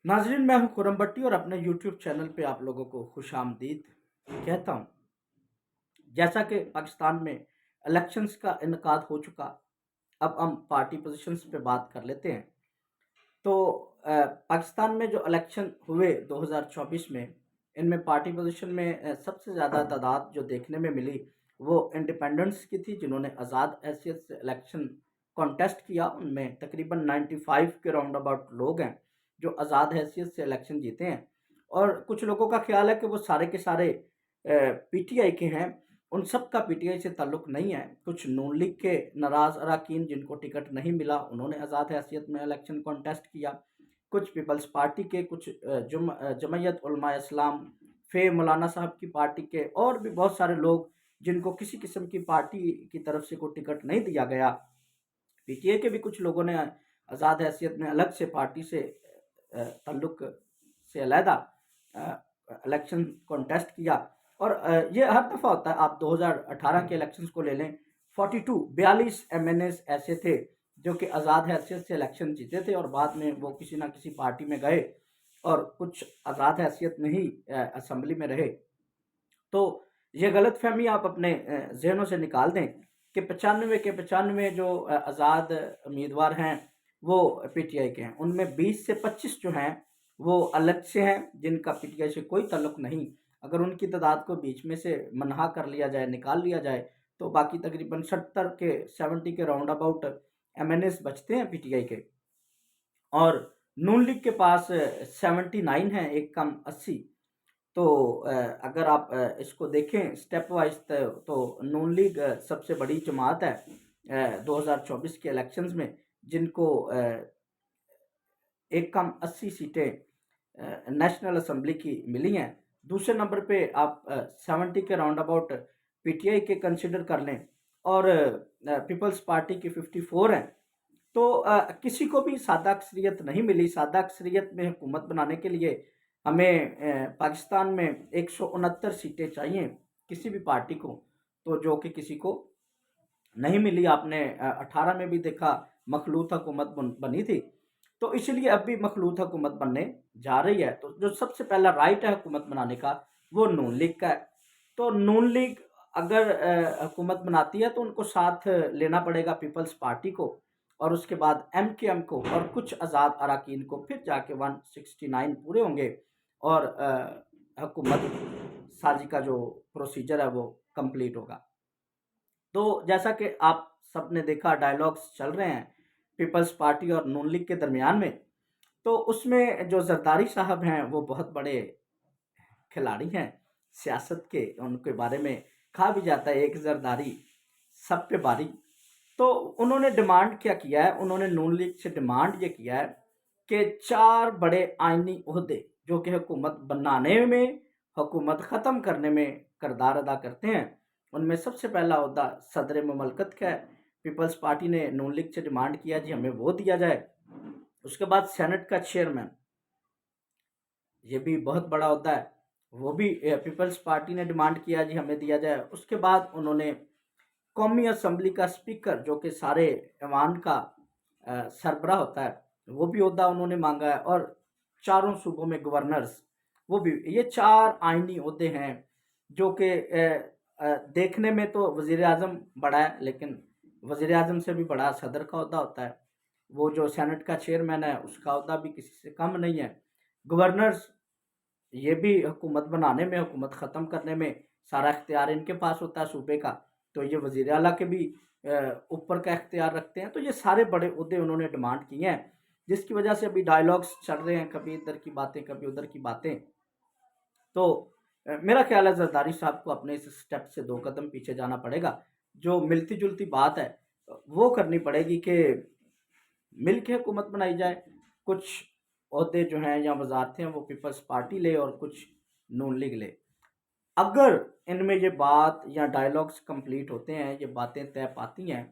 नाजरीन, मैं हूं खुरम भट्टी और अपने यूट्यूब चैनल पे आप लोगों को खुश आमदीद कहता हूं। जैसा कि पाकिस्तान में इलेक्शंस का इनकाद हो चुका, अब हम पार्टी पोजीशंस पे बात कर लेते हैं। तो पाकिस्तान में जो इलेक्शन हुए 2024 में, इनमें पार्टी पोजीशन में सबसे ज़्यादा तादाद जो देखने में मिली वो इंडिपेंडेंट्स की थी, जिन्होंने आज़ाद हैसियत से इलेक्शन कॉन्टेस्ट किया। उनमें तकरीबन 95 के राउंड अबाउट लोग हैं जो आज़ाद हैसियत से इलेक्शन जीते हैं। और कुछ लोगों का ख्याल है कि वो सारे के सारे पीटीआई के हैं। उन सब का पीटीआई से ताल्लुक़ नहीं है। कुछ नून लीग के नाराज़ अरकान जिनको टिकट नहीं मिला, उन्होंने आज़ाद हैसियत में इलेक्शन कॉन्टेस्ट किया। कुछ पीपल्स पार्टी के, कुछ जमयत उलमा इस्लाम, मौलाना साहब की पार्टी के, और भी बहुत सारे लोग जिनको किसी किस्म की पार्टी की तरफ से कोई टिकट नहीं दिया गया। पीटीआई के भी कुछ लोगों ने आज़ाद हैसियत में अलग से पार्टी से ताल्लुक़ से अलहदा इलेक्शन कॉन्टेस्ट किया। और ये हर दफ़ा होता है। आप 2018 के इलेक्शंस को ले लें, 42 एमएनएस ऐसे थे जो कि आज़ाद हैसियत से इलेक्शन जीते थे और बाद में वो किसी ना किसी पार्टी में गए और कुछ आज़ाद हैसियत में ही असम्बली में रहे। तो ये गलत फहमी आप अपने जहनों से निकाल दें कि 95 के 95 जो आज़ाद उम्मीदवार हैं वो पीटीआई के हैं। उनमें 20 से 25 जो हैं वो अलग से हैं, जिनका पीटीआई से कोई ताल्लुक़ नहीं। अगर उनकी तादाद को बीच में से मनहा कर लिया जाए, निकाल लिया जाए, तो बाकी तकरीबन 70 के राउंड अबाउट एमएनएस बचते हैं पीटीआई के। और नून लीग के पास 79 है, एक कम 80। तो अगर आप इसको देखें स्टेप वाइज, तो नून लीग सबसे बड़ी जमात है 2024 के इलेक्शंस में, जिनको एक कम 80 सीटें नेशनल असम्बली की मिली हैं। दूसरे नंबर पे आप 70 के राउंड अबाउट पीटीआई के कंसिडर कर लें, और पीपल्स पार्टी की 54 हैं। तो किसी को भी सादा अक्सरियत नहीं मिली। सादा अक्सरियत में हुकूमत बनाने के लिए हमें पाकिस्तान में 169 सीटें चाहिए किसी भी पार्टी को, तो जो कि किसी को नहीं मिली। आपने 18 में भी देखा मखलूत हुकूमत बनी थी। तो इसलिए अब भी मखलूत हुकूमत बनने जा रही है। तो जो सबसे पहला राइट है हुकूमत बनाने का, वो नून लीग का है। तो नून लीग अगर हुकूमत बनाती है तो उनको साथ लेना पड़ेगा पीपल्स पार्टी को, और उसके बाद एमकेएम को, और कुछ आज़ाद अरकान को, फिर जाके 169 पूरे होंगे और हुकूमत साजी का जो प्रोसीजर है वो कंप्लीट होगा। तो जैसा कि आप सब ने देखा, डायलॉग्स चल रहे हैं पीपल्स पार्टी और नून लीग के दरमियान में। तो उसमें जो जरदारी साहब हैं वो बहुत बड़े खिलाड़ी हैं सियासत के। उनके बारे में कहा भी जाता है, एक जरदारी सब पे भारी। तो उन्होंने डिमांड क्या किया है? उन्होंने नून लीग से डिमांड ये किया है कि 4 बड़े आइनी ओहदे जो कि हुकूमत बनाने में, हुकूमत ख़त्म करने में किरदार अदा करते हैं, उनमें सबसे पहला ओहदा सदर ममलकत का है। पीपल्स पार्टी ने नून लीग से डिमांड किया जी हमें वो दिया जाए। उसके बाद सेनेट का चेयरमैन, ये भी बहुत बड़ा ओहदा है, वो भी पीपल्स पार्टी ने डिमांड किया जी हमें दिया जाए। उसके बाद उन्होंने कौमी असम्बली का स्पीकर, जो कि सारे ऐवान का सरबराह होता है, वो भी ओहदा उन्होंने मांगा है। और चारों सूबों में गवर्नर्स, वो भी। ये 4 आइनी ओहदे हैं जो कि देखने में तो वज़ीर आज़म बड़ा है, लेकिन वज़ीर आज़म से भी बड़ा सदर का ओहदा होता है। वो जो सेनेट का चेयरमैन है उसका ओहदा भी किसी से कम नहीं है। गवर्नर्स, ये भी हुकूमत बनाने में, हुकूमत ख़त्म करने में सारा इख्तियार इनके पास होता है सूबे का। तो ये वज़ीर आला के भी ऊपर का इख्तियार रखते हैं। तो ये सारे बड़े ओहदे उन्होंने डिमांड किए हैं, जिसकी वजह से अभी डायलॉग्स चल रहे हैं, कभी इधर की बातें कभी उधर की बातें। तो मेरा ख्याल है जरदारी साहब को अपने इस स्टेप से 2 कदम पीछे जाना पड़ेगा। जो मिलती जुलती बात है वो करनी पड़ेगी कि मिल के हुकूमत बनाई जाए। कुछ ओहदे जो हैं या वजारतें हैं वो पीपल्स पार्टी ले और कुछ नून लीग ले। अगर इनमें ये बात या डायलॉग्स कंप्लीट होते हैं, ये बातें तय पाती हैं,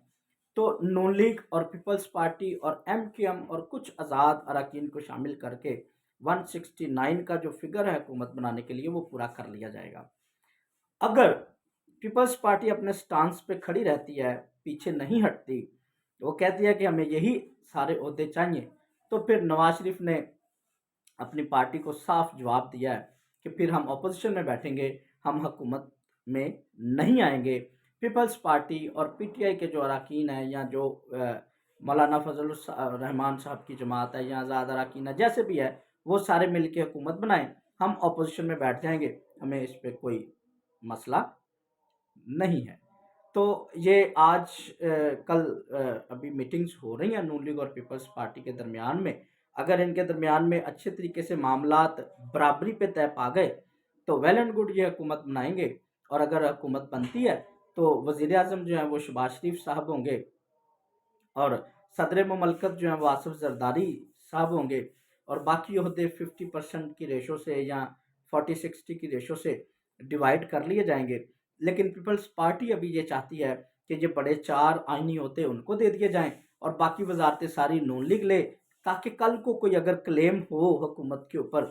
तो नून लीग और पीपल्स पार्टी और एमकेएम और कुछ आज़ाद अरकान को शामिल करके 169 का जो फिगर है हुकूमत बनाने के लिए, वो पूरा कर लिया जाएगा। अगर पीपल्स पार्टी अपने स्टांस पे खड़ी रहती है, पीछे नहीं हटती, वो कहती है कि हमें यही सारे ओहदे चाहिए, तो फिर नवाज शरीफ ने अपनी पार्टी को साफ जवाब दिया है कि फिर हम अपोजिशन में बैठेंगे, हम हुकूमत में नहीं आएंगे। पीपल्स पार्टी और पीटीआई के जो अरकान हैं, या जो मौलाना फजल रहमान साहब की जमात है, या आज़ाद अरकान है, जैसे भी है, वो सारे मिल के हुकूमत बनाएं, हम अपोजिशन में बैठ जाएंगे, हमें इस पर कोई मसला नहीं है। तो ये आज कल अभी मीटिंग्स हो रही हैं नून लीग और पीपल्स पार्टी के दरमियान में। अगर इनके दरमियान में अच्छे तरीके से मामलात बराबरी पे तय पा गए तो वेल एंड गुड, ये हुकूमत बनाएंगे। और अगर हुकूमत बनती है तो वज़ीर आज़म जो है वो शहबाज शरीफ साहब होंगे, और सदर ममलकत जो है वो आसिफ जरदारी साहब होंगे, और बाकी ओहदे 50% की रेशो से या 40-60 की रेशो से डिवाइड कर लिए जाएंगे। लेकिन पीपल्स पार्टी अभी ये चाहती है कि ये बड़े 4 आइनी होते उनको दे दिए जाएं और बाकी वजारतें सारी नून लीग ले, ताकि कल को कोई अगर क्लेम हो हुकूमत के ऊपर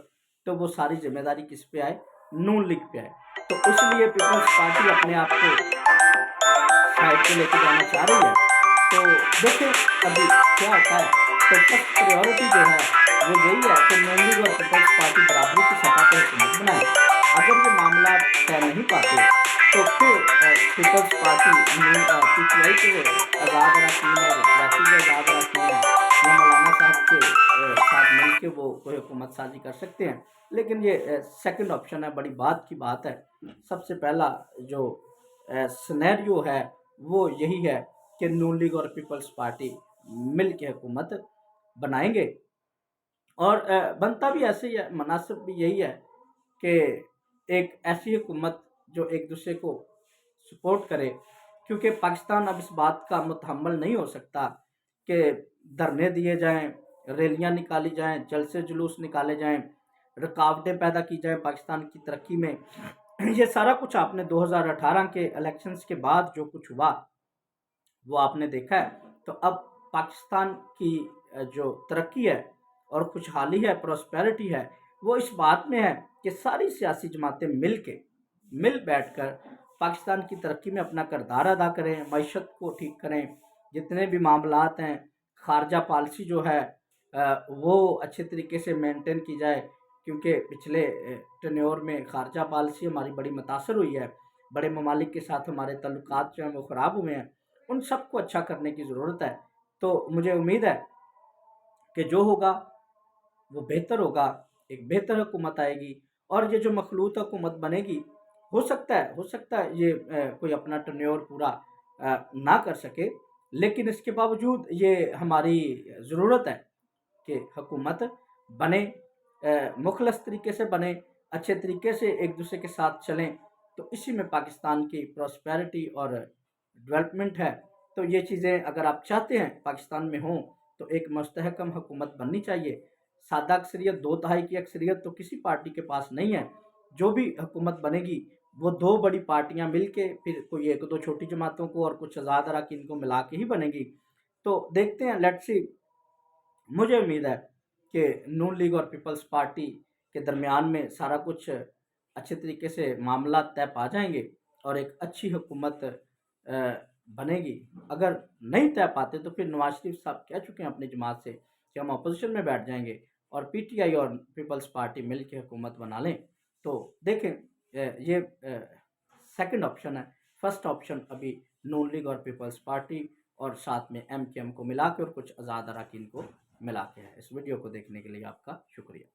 तो वो सारी जिम्मेदारी किस पे आए, नून लीग पे आए। तो इसलिए पीपल्स पार्टी अपने आप को साइड पे लेके जाना चाह रही है। तो देखिए अभी क्या होता है। तो फर्स्ट प्रायोरिटी जो है वो यही है कि नून लीग और पीपल्स पार्टी बराबरी की सतह पर हुकूमत बनाए। अगर ये मामला तय नहीं पाते तो फिर पीपल्स पार्टी पीटीआई के आज़ाद अरकान और वैसे जो आज़ाद अरकान हैं या मौलाना साहब के साथ मिल के वो कोई हुकूमत साजी कर सकते हैं। लेकिन ये सेकंड ऑप्शन है, बड़ी बात की बात है। सबसे पहला जो सिनेरियो है वो यही है कि नून लीग और पीपल्स पार्टी मिल के हुकूमत बनाएंगे। और बनता भी ऐसे ही है, मुनासिब भी यही है कि एक ऐसी हुकूमत जो एक दूसरे को सपोर्ट करे, क्योंकि पाकिस्तान अब इस बात का मुतहम्मल नहीं हो सकता कि धरने दिए जाएं, रैलियां निकाली जाएं, जलसे जुलूस निकाले जाएं, रुकावटें पैदा की जाएं पाकिस्तान की तरक्की में। ये सारा कुछ आपने 2018 के इलेक्शंस के बाद जो कुछ हुआ वो आपने देखा है। तो अब पाकिस्तान की जो तरक्की है और खुशहाली है, प्रॉस्पेरिटी है, वो इस बात में है कि सारी सियासी जमातें मिल बैठकर पाकिस्तान की तरक्की में अपना किरदार अदा करें, मईशत को ठीक करें, जितने भी मामलात हैं, खारजा पॉलिसी जो है वो अच्छे तरीके से मेंटेन की जाए, क्योंकि पिछले टेन्योर में खारजा पॉलिसी हमारी बड़ी मुतासर हुई है, बड़े ममालिक के साथ हमारे ताल्लुकात जो हैं वो ख़राब हुए हैं, उन सबको अच्छा करने की ज़रूरत है। तो मुझे उम्मीद है कि जो होगा वो बेहतर होगा, एक बेहतर हुकूमत आएगी। और ये जो मखलूत हुकूमत बनेगी, हो सकता है ये कोई अपना टर्न्योर पूरा ना कर सके, लेकिन इसके बावजूद ये हमारी ज़रूरत है कि हुकूमत बने, मुखलस तरीके से बने, अच्छे तरीके से एक दूसरे के साथ चलें। तो इसी में पाकिस्तान की प्रॉस्पेरिटी और डेवलपमेंट है। तो ये चीज़ें अगर आप चाहते हैं पाकिस्तान में हों तो एक मुस्तहकम हुकूमत बननी चाहिए। सादा अक्सरियत, 2/3 की अक्सरियत तो किसी पार्टी के पास नहीं है। जो भी हुकूमत बनेगी वो 2 बड़ी पार्टियां मिलके, फिर कोई 1-2 छोटी जमातों को और कुछ आज़ाद अरकान को मिला के ही बनेगी। तो देखते हैं, लेट्स सी। मुझे उम्मीद है कि नून लीग और पीपल्स पार्टी के दरमियान में सारा कुछ अच्छे तरीके से मामला तय पा जाएंगे और एक अच्छी हुकूमत बनेगी। अगर नहीं तय पाते तो फिर नवाज शरीफ साहब कह चुके हैं अपनी जमात से कि हम अपोजिशन में बैठ जाएंगे और पीटीआई और पीपल्स पार्टी मिल के हुकूमत बना लें। तो देखें, ये सेकंड ऑप्शन है। फर्स्ट ऑप्शन अभी नून लीग और पीपल्स पार्टी और साथ में एमकेएम को मिला के और कुछ आज़ाद अरकान को मिला के है। इस वीडियो को देखने के लिए आपका शुक्रिया।